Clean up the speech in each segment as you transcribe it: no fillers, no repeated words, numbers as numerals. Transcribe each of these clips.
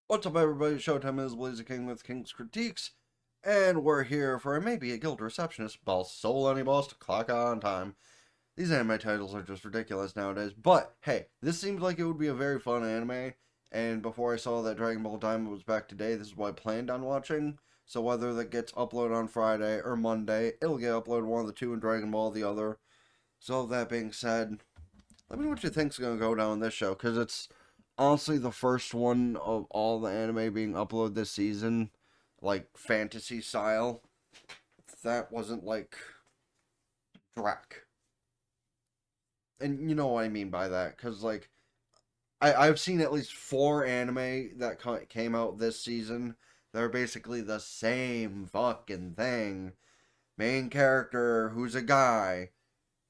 What's up, everybody? Showtime is Blazer King with King's Critiques, and we're here for maybe a guild receptionist. Boss, soul any boss to clock on time. These anime titles are just ridiculous nowadays, but hey, this seems like it would be a very fun anime, and before I saw that Dragon Ball Diamond was back today, this is what I planned on watching, so whether that gets uploaded on Friday or Monday, it'll get uploaded one of the two and Dragon Ball the other. So that being said, let me know what you think's gonna go down in this show, because it's honestly the first one of all the anime being uploaded this season, like fantasy style. That wasn't like Drac. And you know what I mean by that, because like I've seen at least four anime that came out this season that are basically the same fucking thing. Main character who's a guy,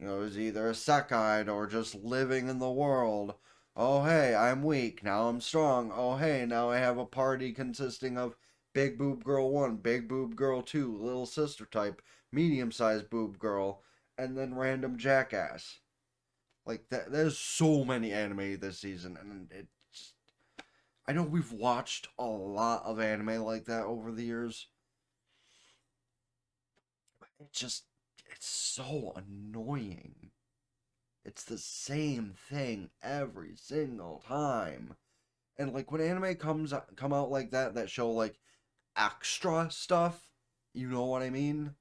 is either a Sekite or just living in the world. Oh, hey, I'm weak. Now I'm strong. Oh, hey, now I have a party consisting of big boob girl 1, big boob girl 2, little sister type, medium sized boob girl, and then random jackass. Like, there's so many anime this season, and it just. I know we've watched a lot of anime like that over the years. It just. It's so annoying. It's the same thing every single time. And like when anime come out like that show like extra stuff, you know what I mean?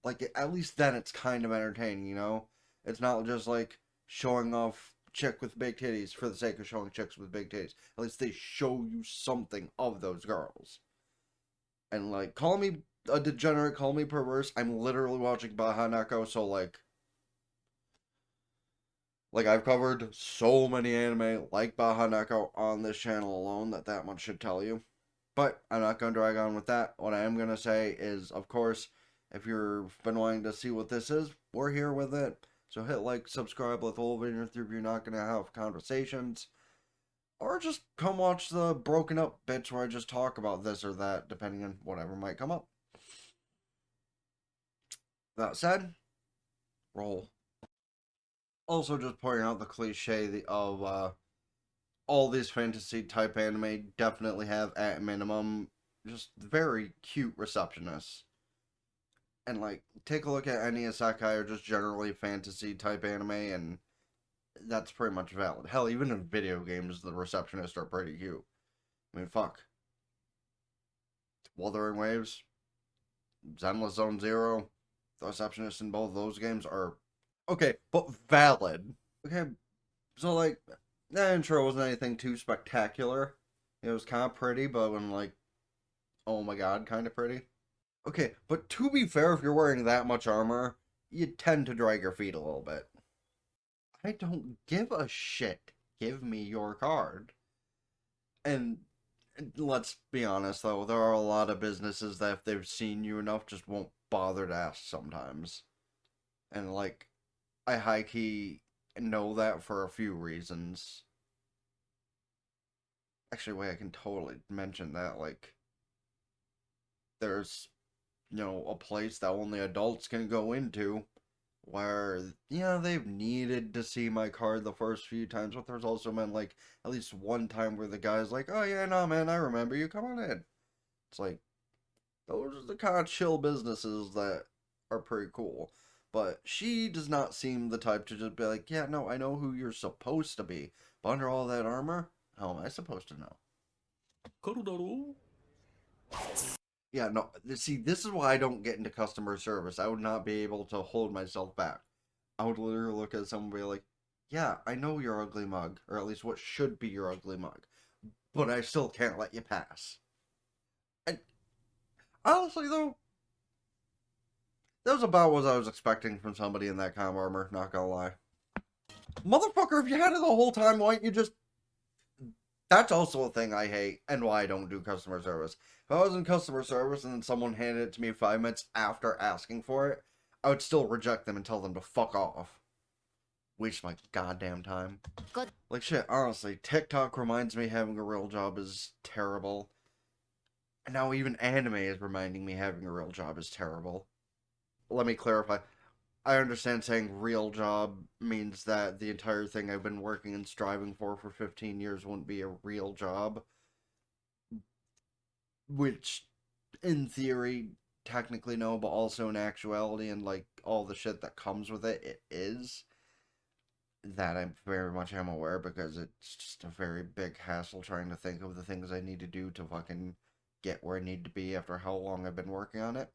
Like at least then it's kind of entertaining. It's not just like showing off chick with big titties for the sake of showing chicks with big titties. At least they show you something of those girls. And like call me a degenerate, call me perverse. I'm literally watching Bahanako, so like I've covered so many anime like Bahanako on this channel alone that much should tell you. But I'm not going to drag on with that. What I am going to say is, of course, if you've been wanting to see what this is, we're here with it. So hit like, subscribe, let the whole video through if you're not going to have conversations. Or just come watch the broken up bits where I just talk about this or that, depending on whatever might come up. That said, roll. Also, just pointing out the cliche of all these fantasy type anime definitely have at minimum just very cute receptionists. And like take a look at any isekai or just generally fantasy type anime and that's pretty much valid. Hell, even in video games the receptionists are pretty cute. I mean fuck. Wuthering Waves, Zenless Zone Zero, the receptionists in both those games are okay, but valid. Okay, so like that intro wasn't anything too spectacular. It was kind of pretty, but when like, oh my god, kind of pretty. Okay, but to be fair, if you're wearing that much armor, you tend to drag your feet a little bit. I don't give a shit. Give me your card. And let's be honest, though, there are a lot of businesses that if they've seen you enough just won't bother to ask sometimes. And like, I high key know that for a few reasons. Actually, wait, I can totally mention that. Like, there's, a place that only adults can go into where, they've needed to see my card the first few times, but there's also been, like, at least one time where the guy's like, oh, yeah, no, man, I remember you, come on in. It's like, those are the kind of chill businesses that are pretty cool. But she does not seem the type to just be like, yeah, no, I know who you're supposed to be. But under all that armor, how am I supposed to know? Yeah, no, see, this is why I don't get into customer service. I would not be able to hold myself back. I would literally look at someone and be like, yeah, I know your ugly mug, or at least what should be your ugly mug, but I still can't let you pass. And honestly, though, that was about what I was expecting from somebody in that kind of armor, not gonna lie. Motherfucker, if you had it the whole time, why don't you just. That's also a thing I hate, and why I don't do customer service. If I was in customer service and then someone handed it to me 5 minutes after asking for it, I would still reject them and tell them to fuck off. Waste my goddamn time. Good. Like shit, honestly, TikTok reminds me having a real job is terrible. And now even anime is reminding me having a real job is terrible. Let me clarify. I understand saying real job means that the entire thing I've been working and striving for 15 years wouldn't be a real job. which in theory, technically no, but also in actuality and like all the shit that comes with it, it is. That I very much am aware because it's just a very big hassle trying to think of the things I need to do to fucking get where I need to be after how long I've been working on it.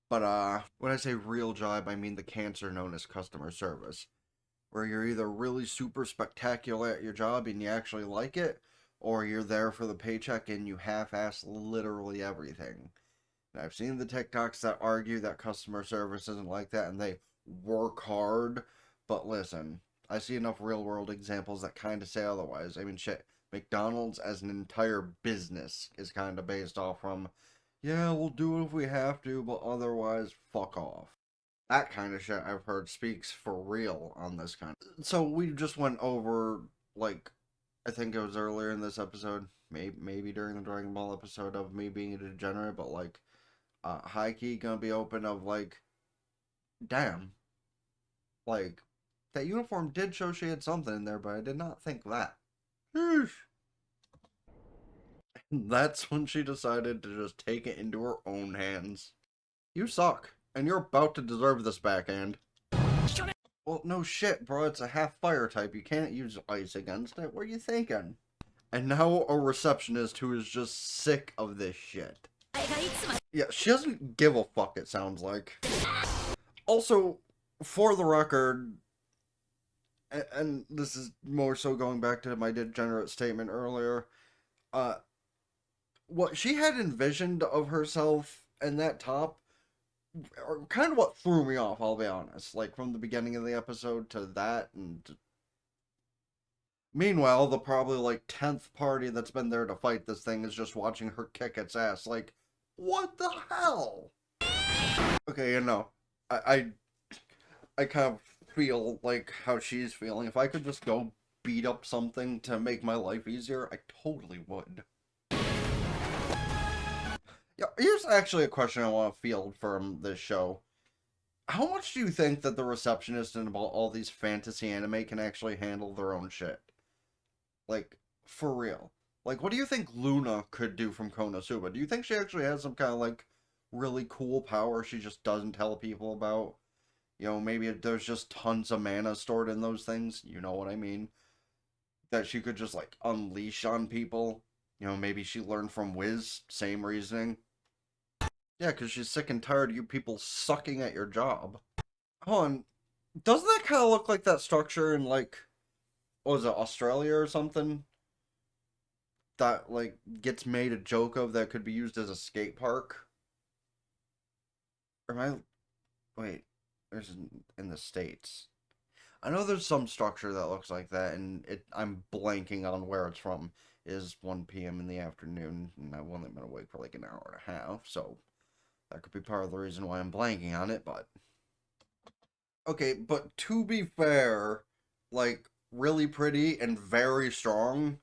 But when I say real job, I mean the cancer known as customer service, where you're either really super spectacular at your job and you actually like it, or you're there for the paycheck and you half-ass literally everything. And I've seen the TikToks that argue that customer service isn't like that and they work hard, but listen, I see enough real-world examples that kind of say otherwise. I mean, shit, McDonald's as an entire business is kind of based off from, yeah, we'll do it if we have to, but otherwise, fuck off. That kind of shit I've heard speaks for real on this kind of. So we just went over, like, I think it was earlier in this episode, maybe during the Dragon Ball episode of me being a degenerate, but like, high key gonna be open of like, damn, like, that uniform did show she had something in there, but I did not think that. That's when she decided to just take it into her own hands. You suck, and you're about to deserve this backhand. Well, no shit, bro. It's a half fire type. You can't use ice against it. What are you thinking? And now a receptionist who is just sick of this shit. Yeah, she doesn't give a fuck, it sounds like. Also, for the record, and this is more so going back to my degenerate statement earlier, what she had envisioned of herself in that top or kind of what threw me off, I'll be honest. Like, from the beginning of the episode to that, and meanwhile, the probably, like, 10th party that's been there to fight this thing is just watching her kick its ass. Like, what the hell? Okay, you know, I, I kind of feel like how she's feeling. If I could just go beat up something to make my life easier, I totally would. Yeah, here's actually a question I want to field from this show. How much do you think that the receptionist and about all these fantasy anime can actually handle their own shit? Like, for real. Like, what do you think Luna could do from Konosuba? Do you think she actually has some kind of, like, really cool power she just doesn't tell people about? You know, maybe there's just tons of mana stored in those things. You know what I mean? That she could just, like, unleash on people. You know, maybe she learned from Wiz. Same reasoning. Yeah, because she's sick and tired of you people sucking at your job. Hold on. Doesn't that kind of look like that structure in, like, what was it, Australia or something? That, like, gets made a joke of that could be used as a skate park? Or am I... Wait. There's in the States. I know there's some structure that looks like that, and I'm blanking on where it's from. It is 1 p.m. in the afternoon, and I've only been awake for like an hour and a half, so that could be part of the reason why I'm blanking on it, but... Okay, but to be fair, like, really pretty and very strong,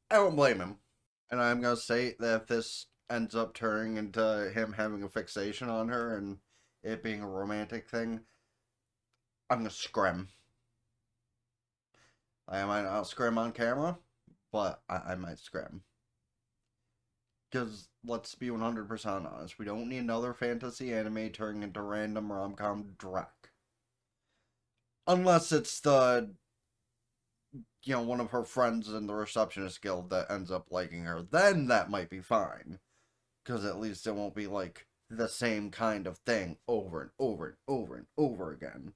I don't blame him. And I'm gonna say that if this ends up turning into him having a fixation on her and it being a romantic thing, I'm gonna scrim. I might not scrim on camera, but I might scrim. Because, let's be 100% honest, we don't need another fantasy anime turning into random rom-com dreck. Unless it's the, you know, one of her friends in the receptionist guild that ends up liking her, then that might be fine. Because at least it won't be, like, the same kind of thing over and over and over and over again.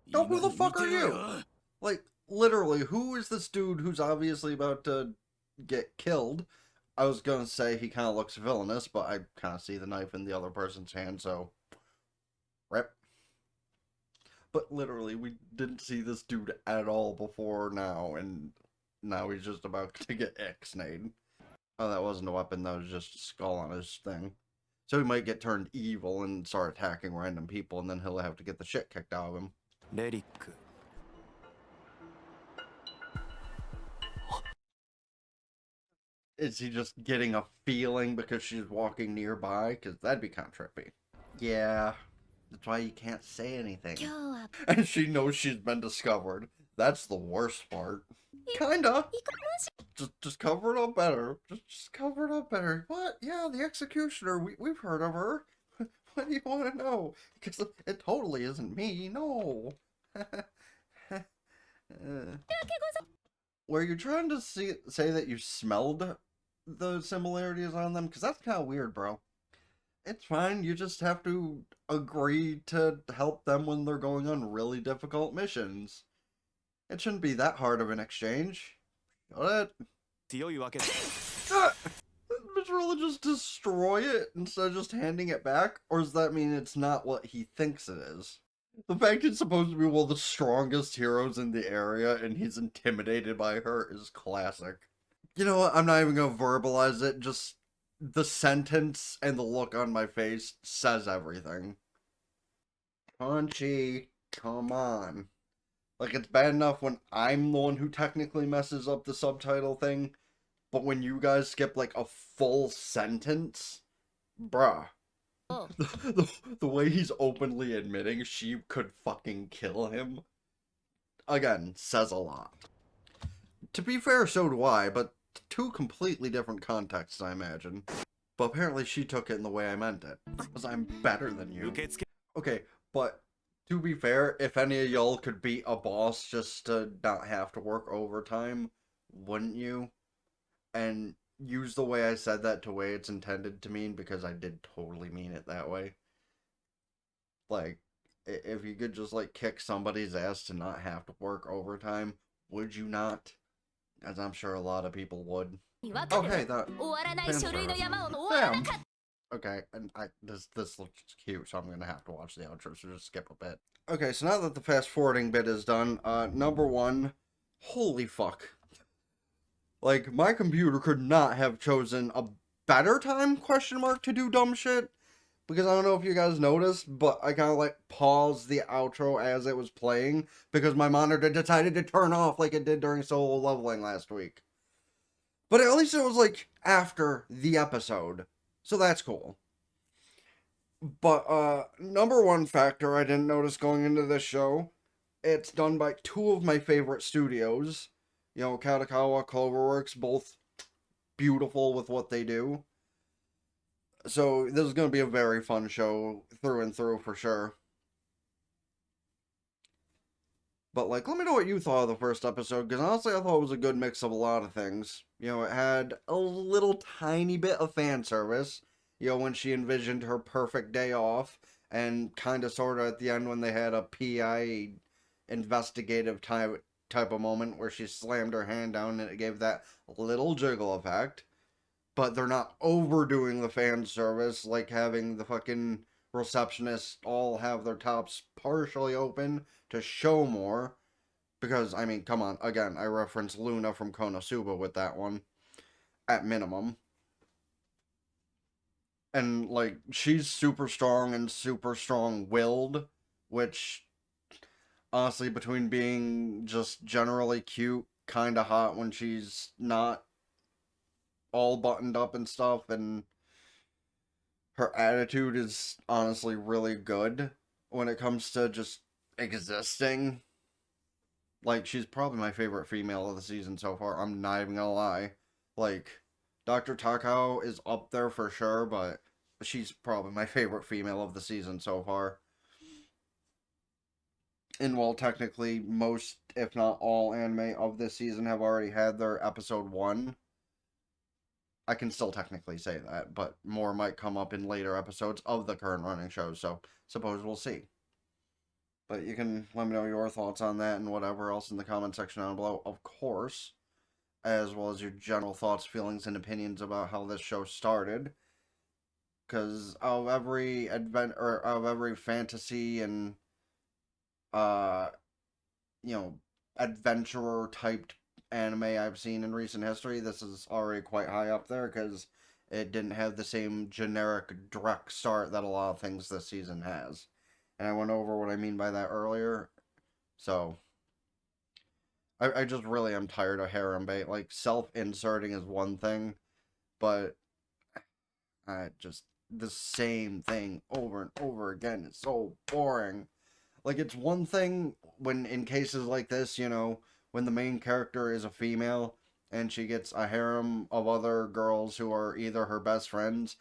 No, who the fuck are you? Like, literally, who is this dude who's obviously about to get killed? I was gonna say he kind of looks villainous, but I kind of see the knife in the other person's hand, so... Rip. But literally, we didn't see this dude at all before now, and now he's just about to get ixnayed. Oh, that wasn't a weapon, that was just a skull on his thing. So he might get turned evil and start attacking random people, and then he'll have to get the shit kicked out of him. Lyric. Is he just getting a feeling because she's walking nearby? Because that'd be kind of trippy. Yeah, that's why you can't say anything. And she knows she's been discovered. That's the worst part. Kinda. Just cover it up better. Just cover it up better. What? Yeah, the executioner. We've heard of her. What do you want to know? Because it totally isn't me. No. Were you trying to say that you smelled the similarities on them? Because that's kind of weird, bro. It's fine. You just have to agree to help them when they're going on really difficult missions. It shouldn't be that hard of an exchange. Got it? Would you really just destroy it instead of just handing it back? Or does that mean it's not what he thinks it is? The fact it's supposed to be one of the strongest heroes in the area and he's intimidated by her is classic. You know what? I'm not even gonna verbalize it. Just the sentence and the look on my face says everything. Punchy, come on. Like, it's bad enough when I'm the one who technically messes up the subtitle thing, but when you guys skip, like, a full sentence, bruh. The way he's openly admitting she could fucking kill him, again, says a lot. To be fair, so do I, but two completely different contexts, I imagine. But apparently she took it in the way I meant it, because I'm better than you. Okay, but to be fair, if any of y'all could beat a boss just to not have to work overtime, wouldn't you? And use the way I said that to way it's intended to mean, because I did totally mean it that way. Like, if you could just, like, kick somebody's ass to not have to work overtime, would you not? As I'm sure a lot of people would. Oh, hey, that fan service. Damn. Okay, and this looks cute, so I'm gonna have to watch the outro, so just skip a bit. Okay, so now that the fast forwarding bit is done, number one, holy fuck. Like, my computer could not have chosen a better time, question mark, to do dumb shit. Because I don't know if you guys noticed, but I kind of, like, paused the outro as it was playing, because my monitor decided to turn off like it did during solo leveling last week. But at least it was, like, after the episode. So that's cool. But, number one factor I didn't notice going into this show, it's done by two of my favorite studios. You know, Katakawa, Cloverworks, both beautiful with what they do. So this is going to be a very fun show through and through for sure. But, like, let me know what you thought of the first episode, because honestly I thought it was a good mix of a lot of things. You know, it had a little tiny bit of fan service, you know, when she envisioned her perfect day off, and kind of sort of at the end when they had a PI investigative type of moment where she slammed her hand down and it gave that little jiggle effect. But they're not overdoing the fan service, like having the fucking receptionists all have their tops partially open to show more. Because, I mean, come on, again, I reference Luna from Konosuba with that one, at minimum. And, like, she's super strong and super strong-willed, which, honestly, between being just generally cute, kinda hot when she's not all buttoned up and stuff, and her attitude is honestly really good when it comes to just existing. Like, she's probably my favorite female of the season so far. I'm not even gonna lie. Like, Dr. Takao is up there for sure, but she's probably my favorite female of the season so far. And while technically most, if not all, anime of this season have already had their episode 1, I can still technically say that, but more might come up in later episodes of the current running shows, so suppose we'll see. But you can let me know your thoughts on that and whatever else in the comment section down below, of course, as well as your general thoughts, feelings, and opinions about how this show started. Because of every of every fantasy and you know, adventurer typed anime I've seen in recent history, this is already quite high up there because it didn't have the same generic direct start that a lot of things this season has. And I went over what I mean by that earlier. So, I just really am tired of harem bait. Like, self-inserting is one thing, but just the same thing over and over again is so boring. Like, it's one thing when in cases like this, you know, when the main character is a female and she gets a harem of other girls who are either her best friends,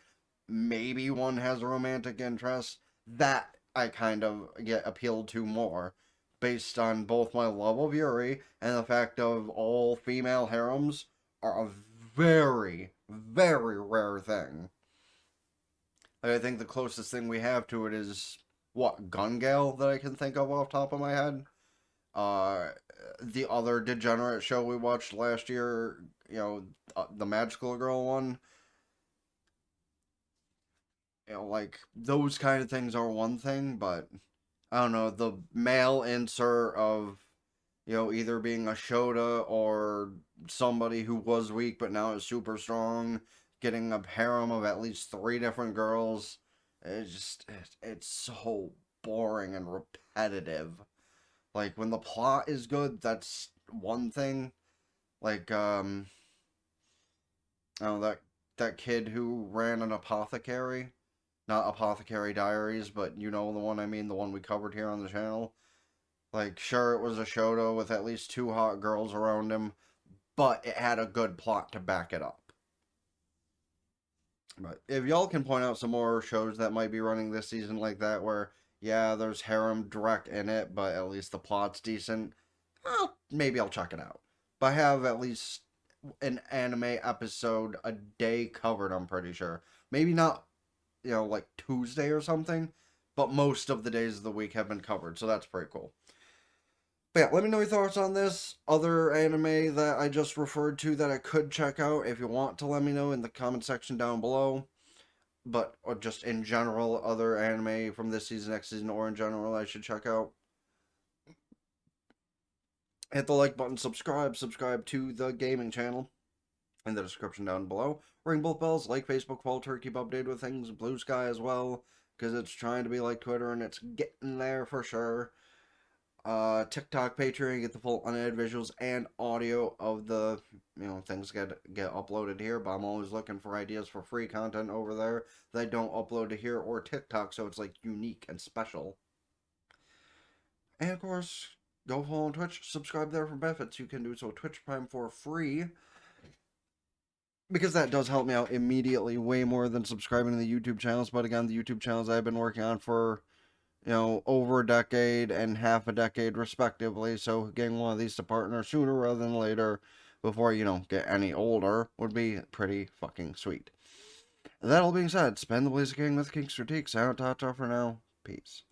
maybe one has a romantic interest, that I kind of get appealed to more based on both my love of Yuri and the fact of all female harems are a very, very rare thing. Like, I think the closest thing we have to it is what Gun Gale that I can think of off the top of my head. Uh, the other degenerate show we watched last year, the Magical Girl one. Like those kind of things are one thing, but I don't know, the male insert of, either being a Shota or somebody who was weak but now is super strong, getting a harem of at least three different girls. It's so boring and repetitive. Like when the plot is good, that's one thing. Like I don't know, that kid who ran an apothecary, not Apothecary Diaries, but you know the one I mean, the one we covered here on the channel. Like, sure, it was a Shoto with at least two hot girls around him, but it had a good plot to back it up. But if y'all can point out some more shows that might be running this season like that, where, yeah, there's harem direct in it, but at least the plot's decent, maybe I'll check it out. But I have at least an anime episode a day covered, I'm pretty sure. Maybe not, like Tuesday or something, but most of the days of the week have been covered, so that's pretty cool. But yeah, let me know your thoughts on this. Other anime that I just referred to that I could check out, if you want to let me know in the comment section down below. But, or just in general, other anime from this season, next season, or in general I should check out. Hit the like button, subscribe to the gaming channel in the description down below. Ring both bells, like Facebook, follow Turkey, keep updated with things, Blue Sky as well, because it's trying to be like Twitter and it's getting there for sure. TikTok, Patreon, get the full unedited visuals and audio of the things get uploaded here. But I'm always looking for ideas for free content over there that I don't upload to here or TikTok, so it's like unique and special. And of course, go follow on Twitch, subscribe there for benefits. You can do so Twitch Prime for free, because that does help me out immediately way more than subscribing to the YouTube channels. But again, the YouTube channels I've been working on for over a decade and half a decade respectively, so getting one of these to partner sooner rather than later before get any older would be pretty fucking sweet. That all being said, spend the Blaze of King with King's Critique. Sign out, ta for now. Peace.